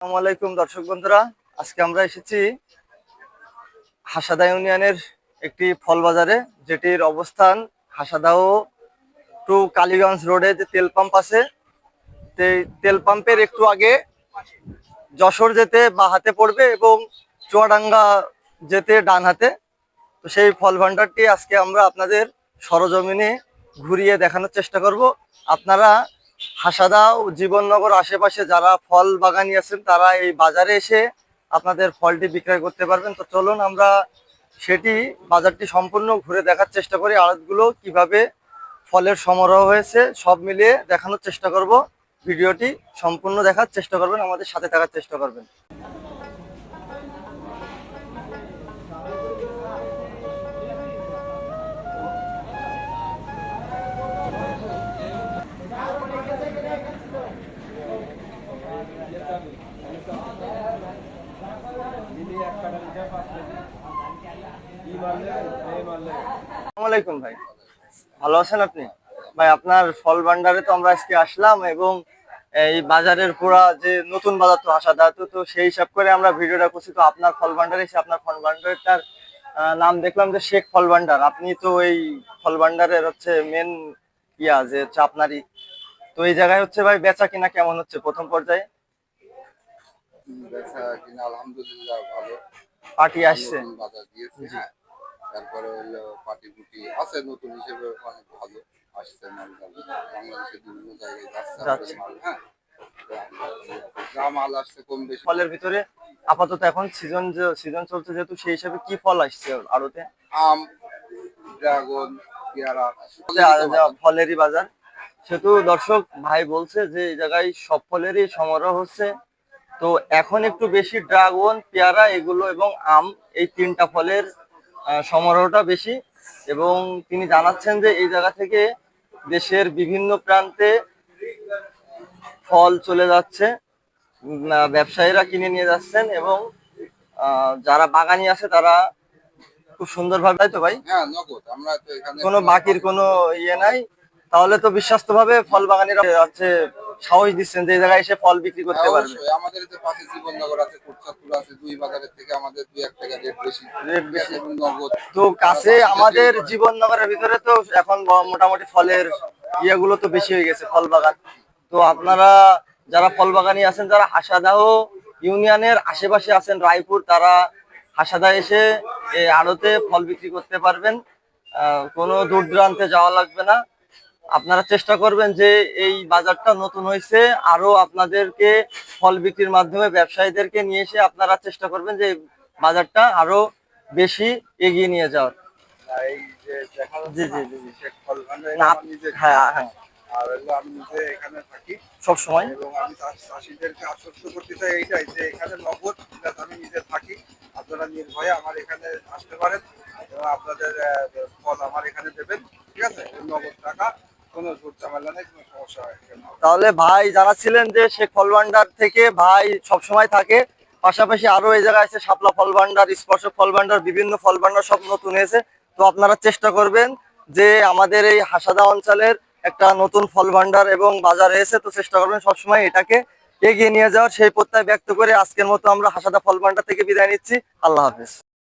আসসালামু আলাইকুম দর্শক বন্ধুরা, আজকে আমরা এসেছি হাসাদা ইউনিয়নের একটি ফল বাজারে, যেটির অবস্থান হাসাদাও টু কালীগঞ্জ রোডে যে তেল পাম্প আছে, তেল পাম্পের একটু আগে যশোর যেতে বা হাতে পড়বে এবং চুয়াডাঙ্গা যেতে ডান হাতে। তো সেই ফল ভান্ডারটি আজকে আমরা আপনাদের সরজমিনে ঘুরিয়ে দেখানোর চেষ্টা করব। আপনারা হাসাদা ও জীবননগর আশেপাশে যারা ফল বাগানি আছেন তারা এই বাজারে এসে আপনাদের ফলটি বিক্রয় করতে পারবেন। তো চলুন আমরা সেটি বাজারটি সম্পূর্ণ ঘুরে দেখার চেষ্টা করি, আড়তগুলো কিভাবে ফলের সমারোহ হয়েছে সব মিলিয়ে দেখানোর চেষ্টা করব। ভিডিওটি সম্পূর্ণ দেখার চেষ্টা করবেন, আমাদের সাথে থাকার চেষ্টা করবেন। আসসালামু আলাইকুম ভাই, ভালো আছেন আপনি? ভাই আপনার ফল ভান্ডারে তো আমরা আজকে আসলাম এবং এই বাজারের পুরা যে নতুন বাজার তো হাসাদা, তো সেই হিসাব করে আমরা ভিডিওটা করছি। তো আপনার ফল ভান্ডারে এসে আপনার ফল ভান্ডারটার নাম দেখলাম যে শেখ ফল ভান্ডার। আপনি তো এই ফল ভান্ডারের হচ্ছে মেন যে হচ্ছে আপনারই। তো এই জায়গায় হচ্ছে ভাই বেচা কিনা কেমন হচ্ছে প্রথম পর্যায়ে? বেচা কিনা আলহামদুলিল্লাহ ভালো। পার্টি আসছে? বাজার দিয়েছে, হ্যাঁ। তারপরে হলো পার্টি পুটি আছে, নতুন হিসেবে অনেক ভালো আসছে মাল। বাংলাদেশের বিভিন্ন জায়গায় যাচ্ছে মাল, হ্যাঁ। যা মাল আসছে কম বেশি। ফলের ভিতরে আপাতত এখন সিজন চলছে যেহেতু, সেই হিসাবে কি ফল আসছে আড়তে? আম, ড্রাগন, পেয়ারা, ফলেরই বাজার। সেহেতু দর্শক ভাই বলছে যে এই জায়গায় সব ফলেরই সমারোহ হচ্ছে। তো এখন একটু বেশি ড্রাগন, পেয়ারা এগুলো এবং আম, এই তিনটা ফলের সমারোহটা বেশি। এবং তিনি জানাচ্ছেন যে এই জায়গা থেকে দেশের বিভিন্ন প্রান্তে ফল চলে যাচ্ছে, ব্যবসায়ীরা কিনে নিয়ে যাচ্ছেন এবং যারা বাগানি আছে তারা খুব সুন্দরভাবে, তাই তো ভাই? হ্যাঁ, নগদ। আমরা তো এখানে কোনো বাকির কোনো ইয়ে নাই। তাহলে তো বিশ্বস্ত ভাবে ফল বাগানিরা হচ্ছে সাহস দিচ্ছেন যে এই জায়গায় এসে ফল বিক্রি করতে পারবে। আমাদের যে পাশে জীবননগর আছে, কোটচাঁদপুর আছে, দুই বাজারের থেকে আমাদের 2-1 টাকা রেট বেশি এবং নগদ। তো কাছে আমাদের জীবননগরের ভিতরে তো এখন মোটামুটি ফলের ইয়েগুলো তো বেশি হয়ে গেছে, ফল বাগান। তো আপনারা যারা ফল বাগানি আছেন, যারা হাসাদাহ ইউনিয়নের আশেপাশে আছেন, রায়পুর, তারা হাসাদা এসে এই আড়তে ফল বিক্রি করতে পারবেন। কোনো দূর দূরান্তে যাওয়া লাগবে না। আপনারা চেষ্টা করবেন যে এই বাজারটা নতুন হয়েছে, আরো আপনাদেরকে ফল বিক্রির মাধ্যমে ব্যবসায়ীদেরকে নিয়ে এসে আপনারা চেষ্টা করবেন যে বাজারটা আরো বেশি এগিয়ে নিয়ে যাওয়ার। জি জি জি জি। হ্যাঁ হ্যাঁ। আর আমি নিজে এখানে থাকি সব সময়, এবং আমি চাষিদেরকে আশ্বস্ত করতে চাই এইটাই যে এখানে নগদ, আমি নিজে থাকি। আপনারা নির্ভয়ে আমার এখানে আসতে পারেন এবং আপনাদের ফল আমার এখানে দেবেন, ঠিক আছে? নগদ টাকা, কোনো ঝুট ঝামেলা নেই, কোনো সমস্যা হয় না। তাহলে ভাই যারা ছিলেন যে শেখ ফল ভান্ডার থেকে ভাই সব সময় থাকে, পাশাপাশি আরো এই জায়গায় আছে শাপলা ফল ভান্ডার, স্পর্শ ফল ভান্ডার, বিভিন্ন ফল ভান্ডার সব নতুন হয়েছে। তো আপনারা চেষ্টা করবেন যে আমাদের এই হাসাদা অঞ্চলের একটা নতুন ফল ভান্ডার এবং বাজার হয়েছে, তো চেষ্টা করবেন সবসময় এটাকে এগিয়ে নিয়ে যাওয়ার। সেই প্রত্যয় ব্যক্ত করে আজকের মতো আমরা হাসাদা ফল ভান্ডার থেকে বিদায় নিচ্ছি। আল্লাহ হাফেজ।